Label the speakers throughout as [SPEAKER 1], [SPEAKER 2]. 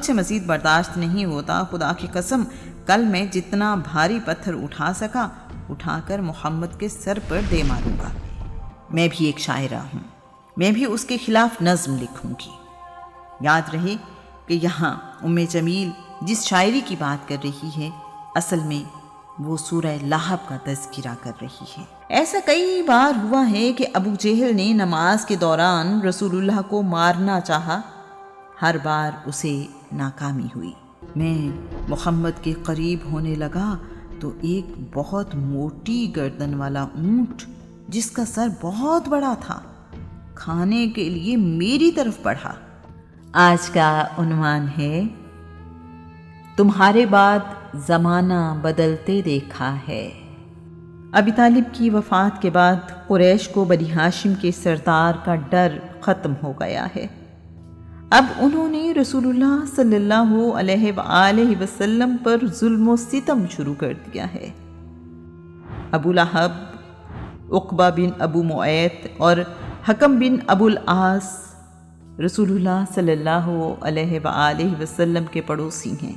[SPEAKER 1] مجھ سے مزید برداشت نہیں ہوتا، خدا کی قسم کل میں جتنا بھاری پتھر اٹھا سکا اٹھا کر محمد کے سر پر دے ماروں گا۔ میں بھی ایک شاعرہ ہوں، میں بھی اس کے خلاف نظم لکھوں گی۔ یاد رہے کہ یہاں ام جمیل جس شاعری کی بات کر رہی ہے اصل میں وہ سورہ لہب کا تذکرہ کر رہی ہے۔ ایسا کئی بار ہوا ہے کہ ابو جہل نے نماز کے دوران رسول اللہ کو مارنا چاہا، ہر بار اسے ناکامی ہوئی۔ میں محمد کے قریب ہونے لگا تو ایک بہت موٹی گردن والا اونٹ جس کا سر بہت بڑا تھا کھانے کے لیے میری طرف بڑھا۔ آج کا عنوان ہے تمہارے بعد زمانہ بدلتے دیکھا ہے۔ ابی طالب کی وفات کے بعد قریش کو بنی ہاشم کے سردار کا ڈر ختم ہو گیا ہے۔ اب انہوں نے رسول اللہ صلی اللہ علیہ وآلہ وسلم پر ظلم و ستم شروع کر دیا ہے۔ ابو لہب، عقبہ بن ابو معیط اور حکم بن ابو العاص رسول اللہ صلی اللہ علیہ وآلہ وسلم کے پڑوسی ہیں۔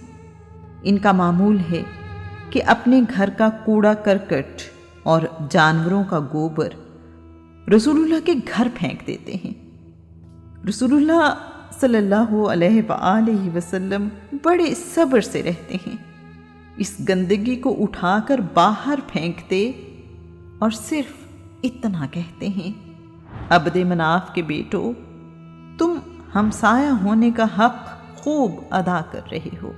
[SPEAKER 1] ان کا معمول ہے کہ اپنے گھر کا کوڑا کرکٹ اور جانوروں کا گوبر رسول اللہ کے گھر پھینک دیتے ہیں۔ رسول اللہ صلی اللہ علیہ وآلہ وسلم بڑے صبر سے رہتے ہیں، اس گندگی کو اٹھا کر باہر پھینکتے اور صرف اتنا کہتے ہیں، عبد مناف کے بیٹو تم ہمسایہ ہونے کا حق خوب ادا کر رہے ہو۔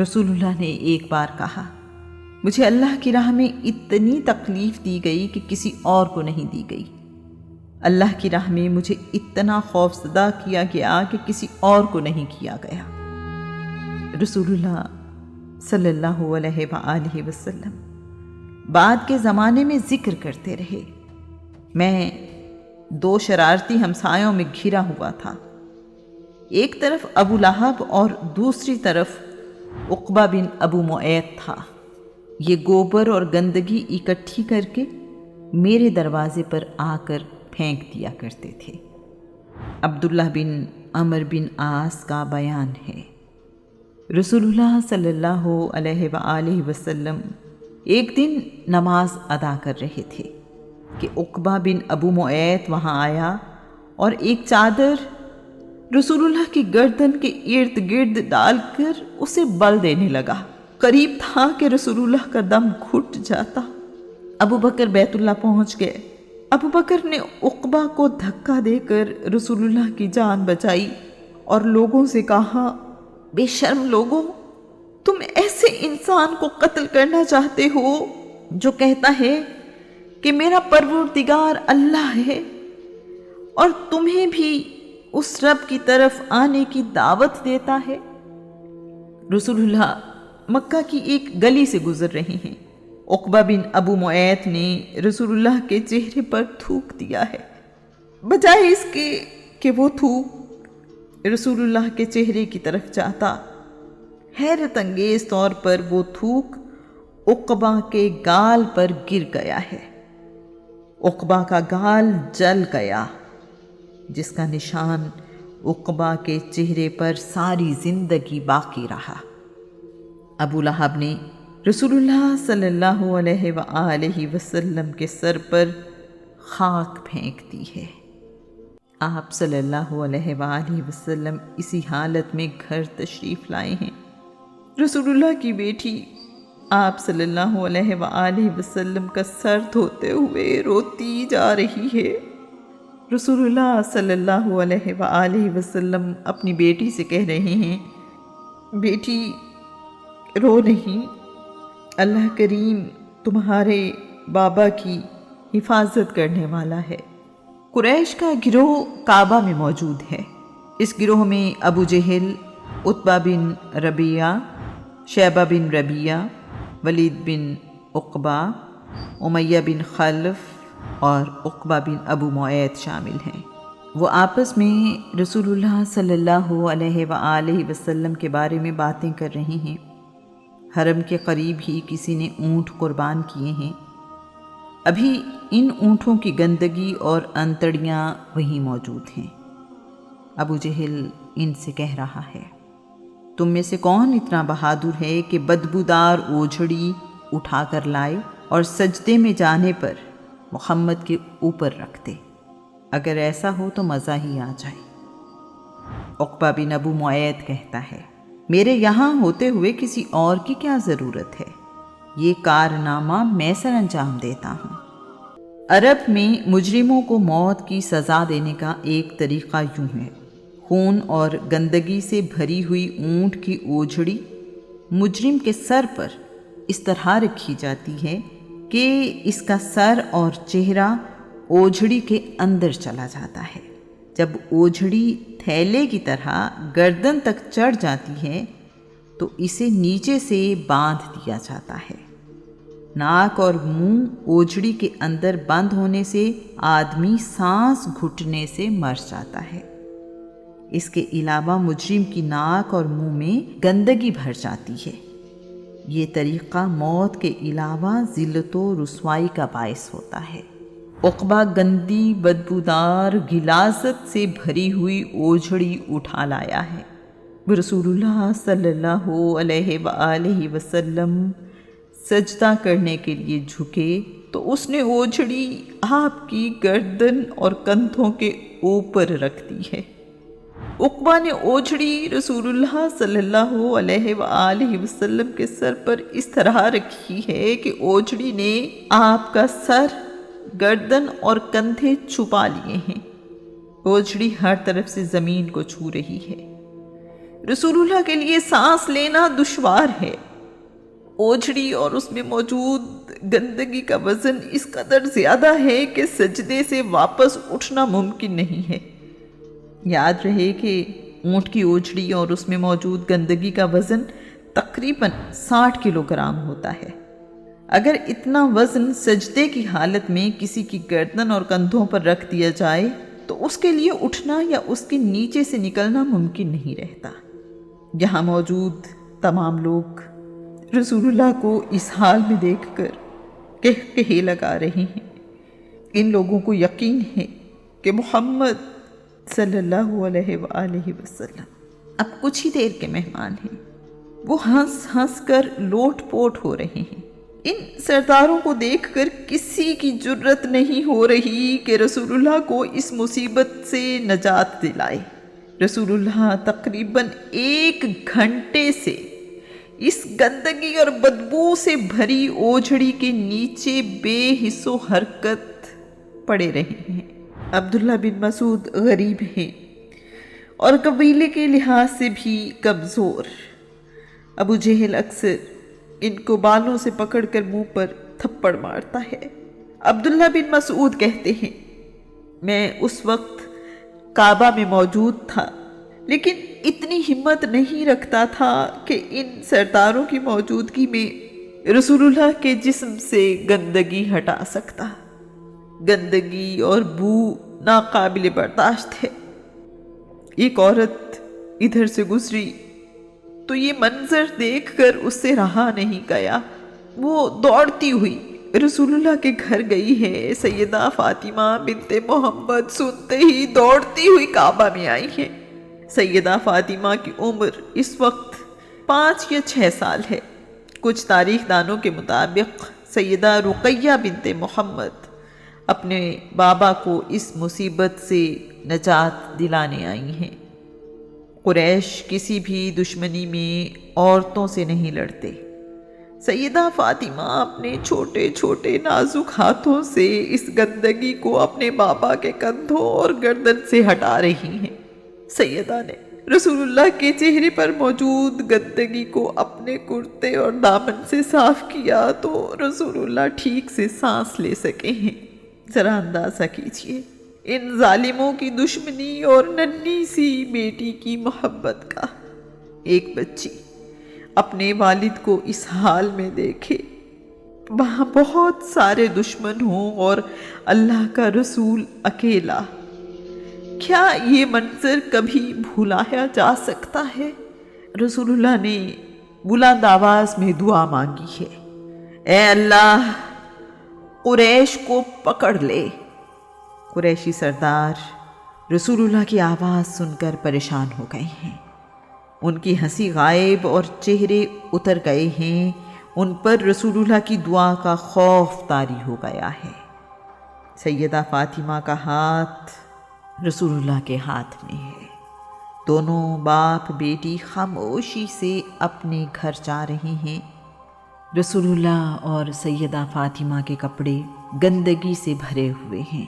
[SPEAKER 1] رسول اللہ نے ایک بار کہا، مجھے اللہ کی راہ میں اتنی تکلیف دی گئی کہ کسی اور کو نہیں دی گئی، اللہ کی راہ میں مجھے اتنا خوفزدہ کیا گیا کہ کسی اور کو نہیں کیا گیا۔ رسول اللہ صلی اللہ علیہ وآلہ وسلم بعد کے زمانے میں ذکر کرتے رہے، میں دو شرارتی ہمسایوں میں گھرا ہوا تھا، ایک طرف ابو لہب اور دوسری طرف عقبہ بن ابو معیط تھا۔ یہ گوبر اور گندگی اکٹھی کر کے میرے دروازے پر آ کر پھینک دیا کرتے تھے۔ عبداللہ بن عمر بن عاص کا بیان ہے، رسول اللہ صلی اللہ علیہ وآلہ وسلم ایک دن نماز ادا کر رہے تھے کہ عقبہ بن ابو معیط وہاں آیا اور ایک چادر رسول اللہ کی گردن کے ارد گرد ڈال کر اسے بل دینے لگا۔ قریب تھا کہ رسول اللہ کا دم گھٹ جاتا۔ ابو بکر بیت اللہ پہنچ گئے۔ ابو بکر نے عقبہ کو دھکا دے کر رسول اللہ کی جان بچائی اور لوگوں سے کہا، بے شرم لوگوں، تم ایسے انسان کو قتل کرنا چاہتے ہو جو کہتا ہے کہ میرا پروردگار اللہ ہے اور تمہیں بھی اس رب کی طرف آنے کی دعوت دیتا ہے۔ رسول اللہ مکہ کی ایک گلی سے گزر رہے ہیں، عقبہ بن ابو معیط نے رسول اللہ کے چہرے پر تھوک دیا ہے، بجائے اس کے کہ وہ تھوک رسول اللہ کے چہرے کی طرف جاتا، حیرت انگیز طور پر وہ تھوک عقبہ کے گال پر گر گیا ہے۔ عقبہ کا گال جل گیا، جس کا نشان عقبہ کے چہرے پر ساری زندگی باقی رہا۔ ابو لہب نے رسول اللہ صلی اللہ علیہ وآلہ وسلم کے سر پر خاک پھینک دی ہے۔ آپ صلی اللہ علیہ وآلہ وسلم اسی حالت میں گھر تشریف لائے ہیں۔ رسول اللہ کی بیٹی آپ صلی اللہ علیہ وآلہ وسلم کا سر دھوتے ہوئے روتی جا رہی ہے۔ رسول اللہ صلی اللہ علیہ وآلہ وسلم اپنی بیٹی سے کہہ رہے ہیں، بیٹی رو نہیں، اللہ کریم تمہارے بابا کی حفاظت کرنے والا ہے۔ قریش کا گروہ کعبہ میں موجود ہے۔ اس گروہ میں ابو جہل، عتبہ بن ربیعہ، شیبہ بن ربیعہ، ولید بن عقبہ، امیہ بن خلف اور عقبہ بن ابو معیط شامل ہیں۔ وہ آپس میں رسول اللہ صلی اللہ علیہ وآلہ وسلم کے بارے میں باتیں کر رہے ہیں۔ حرم کے قریب ہی کسی نے اونٹ قربان کیے ہیں، ابھی ان اونٹوں کی گندگی اور انتڑیاں وہیں موجود ہیں۔ ابو جہل ان سے کہہ رہا ہے، تم میں سے کون اتنا بہادر ہے کہ بدبودار اوجھڑی اٹھا کر لائے اور سجدے میں جانے پر محمد کے اوپر رکھ دے؟ اگر ایسا ہو تو مزہ ہی آ جائے۔ عقبہ بن ابو معیط کہتا ہے، میرے یہاں ہوتے ہوئے کسی اور کی کیا ضرورت ہے؟ یہ کارنامہ میں سر انجام دیتا ہوں۔ عرب میں مجرموں کو موت کی سزا دینے کا ایک طریقہ یوں ہے: خون اور گندگی سے بھری ہوئی اونٹ کی اوجھڑی مجرم کے سر پر اس طرح رکھی جاتی ہے کہ اس کا سر اور چہرہ اوجھڑی کے اندر چلا جاتا ہے۔ جب اوجھڑی تھیلے کی طرح گردن تک چڑھ جاتی ہے تو اسے نیچے سے باندھ دیا جاتا ہے۔ ناک اور منہ اوجھڑی کے اندر بند ہونے سے آدمی سانس گھٹنے سے مر جاتا ہے۔ اس کے علاوہ مجرم کی ناک اور منہ میں گندگی بھر جاتی ہے۔ یہ طریقہ موت کے علاوہ ذلت و رسوائی کا باعث ہوتا ہے۔ عقبہ گندی بدبودار غلاظت سے بھری ہوئی اوجھڑی اٹھا لایا ہے۔ رسول اللہ صلی اللہ علیہ وآلہ وسلم سجدہ کرنے کے لیے جھکے تو اس نے اوجھڑی آپ کی گردن اور کندھوں کے اوپر رکھ دی ہے۔ عقبہ نے اوجھڑی رسول اللہ صلی اللہ علیہ وآلہ وسلم کے سر پر اس طرح رکھی ہے کہ اوجھڑی نے آپ کا سر، گردن اور کندھے چھپا لیے ہیں۔ اوجھڑی ہر طرف سے زمین کو چھو رہی ہے۔ رسول اللہ کے لیے سانس لینا دشوار ہے۔ اوجھڑی اور اس میں موجود گندگی کا وزن اس قدر زیادہ ہے کہ سجدے سے واپس اٹھنا ممکن نہیں ہے۔ یاد رہے کہ اونٹ کی اوجھڑی اور اس میں موجود گندگی کا وزن تقریباً 60 کلو گرام ہوتا ہے۔ اگر اتنا وزن سجدے کی حالت میں کسی کی گردن اور کندھوں پر رکھ دیا جائے تو اس کے لیے اٹھنا یا اس کے نیچے سے نکلنا ممکن نہیں رہتا۔ یہاں موجود تمام لوگ رسول اللہ کو اس حال میں دیکھ کر کہے لگا رہے ہیں۔ ان لوگوں کو یقین ہے کہ محمد صلی اللہ علیہ وآلہ وسلم اب کچھ ہی دیر کے مہمان ہیں۔ وہ ہنس ہنس کر لوٹ پوٹ ہو رہے ہیں۔ ان سرداروں کو دیکھ کر کسی کی جرت نہیں ہو رہی کہ رسول اللہ کو اس مصیبت سے نجات دلائے۔ رسول اللہ تقریباً 1 گھنٹے سے اس گندگی اور بدبو سے بھری اوجھڑی کے نیچے بے حس و حرکت پڑے رہے ہیں۔ عبداللہ بن مسعود غریب ہیں اور قبیلے کے لحاظ سے بھی کمزور۔ ابو جہل اکثر ان کو بالوں سے پکڑ کر منہ پر تھپڑ مارتا ہے۔ عبداللہ بن مسعود کہتے ہیں، میں اس وقت کعبہ میں موجود تھا لیکن اتنی ہمت نہیں رکھتا تھا کہ ان سرداروں کی موجودگی میں رسول اللہ کے جسم سے گندگی ہٹا سکتا۔ گندگی اور بو ناقابل برداشت ہے۔ ایک عورت ادھر سے گزری تو یہ منظر دیکھ کر اس سے رہا نہیں گیا۔ وہ دوڑتی ہوئی رسول اللہ کے گھر گئی ہے۔ سیدہ فاطمہ بنت محمد سنتے ہی دوڑتی ہوئی کعبہ میں آئی ہے۔ سیدہ فاطمہ کی عمر اس وقت 5 یا 6 سال ہے۔ کچھ تاریخ دانوں کے مطابق سیدہ رقیہ بنت محمد اپنے بابا کو اس مصیبت سے نجات دلانے آئی ہیں۔ قریش کسی بھی دشمنی میں عورتوں سے نہیں لڑتے۔ سیدہ فاطمہ اپنے چھوٹے چھوٹے نازک ہاتھوں سے اس گندگی کو اپنے بابا کے کندھوں اور گردن سے ہٹا رہی ہیں۔ سیدہ نے رسول اللہ کے چہرے پر موجود گندگی کو اپنے کرتے اور دامن سے صاف کیا تو رسول اللہ ٹھیک سے سانس لے سکے ہیں۔ ذرا اندازہ کیجئے ان ظالموں کی دشمنی اور ننھی سی بیٹی کی محبت کا۔ ایک بچی اپنے والد کو اس حال میں دیکھے، وہاں بہت سارے دشمن ہوں اور اللہ کا رسول اکیلا، کیا یہ منظر کبھی بھلایا جا سکتا ہے؟ رسول اللہ نے بلند آواز میں دعا مانگی ہے، اے اللہ قریش کو پکڑ لے۔ قریشی سردار رسول اللہ کی آواز سن کر پریشان ہو گئے ہیں۔ ان کی ہنسی غائب اور چہرے اتر گئے ہیں، ان پر رسول اللہ کی دعا کا خوف طاری ہو گیا ہے۔ سیدہ فاطمہ کا ہاتھ رسول اللہ کے ہاتھ میں ہے۔ دونوں باپ بیٹی خاموشی سے اپنے گھر جا رہے ہیں۔ رسول اللہ اور سیدہ فاطمہ کے کپڑے گندگی سے بھرے ہوئے ہیں۔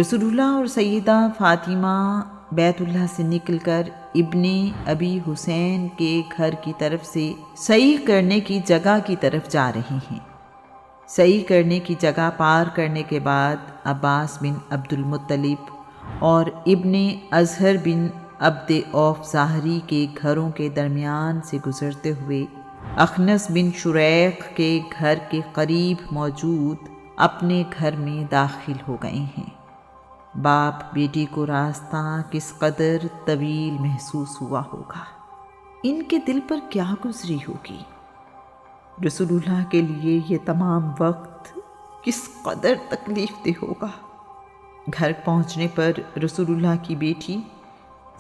[SPEAKER 1] رسول اللہ اور سیدہ فاطمہ بیت اللہ سے نکل کر ابن ابی حسین کے گھر کی طرف سے سعی کرنے کی جگہ کی طرف جا رہے ہیں۔ سعی کرنے کی جگہ پار کرنے کے بعد عباس بن عبد المطلب اور ابن اظہر بن عبد اوف ظاہری کے گھروں کے درمیان سے گزرتے ہوئے اخنس بن شریق کے گھر کے قریب موجود اپنے گھر میں داخل ہو گئے ہیں۔ باپ بیٹی کو راستہ کس قدر طویل محسوس ہوا ہوگا، ان کے دل پر کیا گزری ہوگی۔ رسول اللہ کے لیے یہ تمام وقت کس قدر تکلیف دہ ہوگا۔ گھر پہنچنے پر رسول اللہ کی بیٹی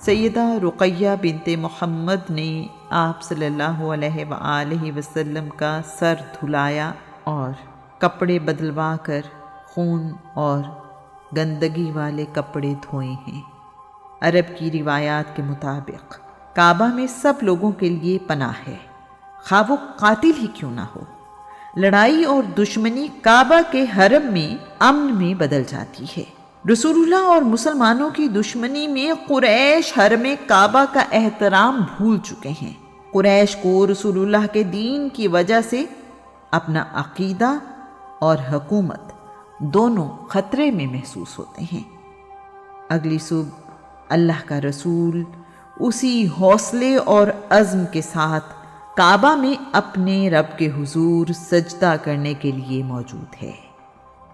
[SPEAKER 1] سیدہ رقیہ بنت محمد نے آپ صلی اللہ علیہ وآلہ وسلم کا سر دھلایا اور کپڑے بدلوا کر خون اور گندگی والے کپڑے دھوئے ہیں۔ عرب کی روایات کے مطابق کعبہ میں سب لوگوں کے لیے پناہ ہے، خواہ وہ قاتل ہی کیوں نہ ہو۔ لڑائی اور دشمنی کعبہ کے حرم میں امن میں بدل جاتی ہے۔ رسول اللہ اور مسلمانوں کی دشمنی میں قریش حرم کعبہ کا احترام بھول چکے ہیں۔ قریش کو رسول اللہ کے دین کی وجہ سے اپنا عقیدہ اور حکومت دونوں خطرے میں محسوس ہوتے ہیں۔ اگلی صبح اللہ کا رسول اسی حوصلے اور عزم کے ساتھ کعبہ میں اپنے رب کے حضور سجدہ کرنے کے لیے موجود ہے۔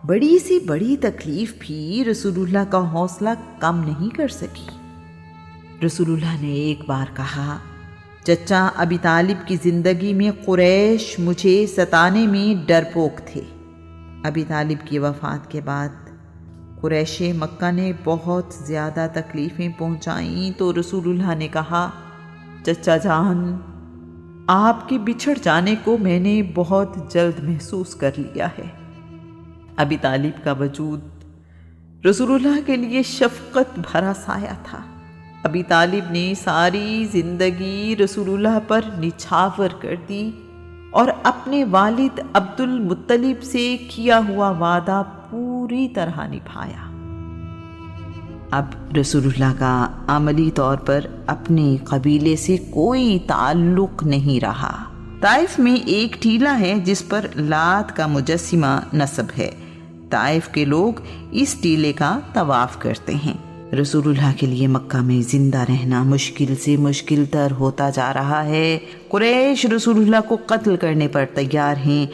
[SPEAKER 1] بڑی سی بڑی تکلیف بھی رسول اللہ کا حوصلہ کم نہیں کر سکی۔ رسول اللہ نے ایک بار کہا، چچا ابی طالب کی زندگی میں قریش مجھے ستانے میں ڈرپوک تھے۔ ابی طالب کی وفات کے بعد قریش مکہ نے بہت زیادہ تکلیفیں پہنچائیں تو رسول اللہ نے کہا، چچا جان، آپ کے بچھڑ جانے کو میں نے بہت جلد محسوس کر لیا ہے۔ ابی طالب کا وجود رسول اللہ کے لیے شفقت بھرا سایہ تھا۔ ابی طالب نے ساری زندگی رسول اللہ پر نچھاور کر دی اور اپنے والد عبد المطلب سے کیا ہوا وعدہ پوری طرح نبھایا۔ اب رسول اللہ کا عملی طور پر اپنے قبیلے سے کوئی تعلق نہیں رہا۔ طائف میں ایک ٹیلہ ہے جس پر لات کا مجسمہ نصب ہے۔ طائف کے لوگ اس ٹیلے کا طواف کرتے ہیں۔ رسول اللہ کے لیے مکہ میں زندہ رہنا مشکل سے مشکل تر ہوتا جا رہا ہے۔ قریش رسول اللہ کو قتل کرنے پر تیار ہیں۔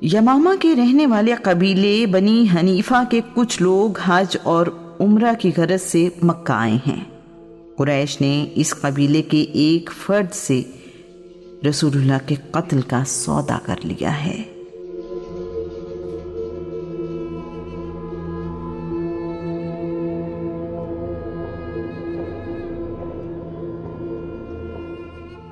[SPEAKER 1] یمامہ کے رہنے والے قبیلے بنی حنیفہ کے کچھ لوگ حج اور عمرہ کی غرض سے مکہ آئے ہیں۔ قریش نے اس قبیلے کے ایک فرد سے رسول اللہ کے قتل کا سودا کر لیا ہے۔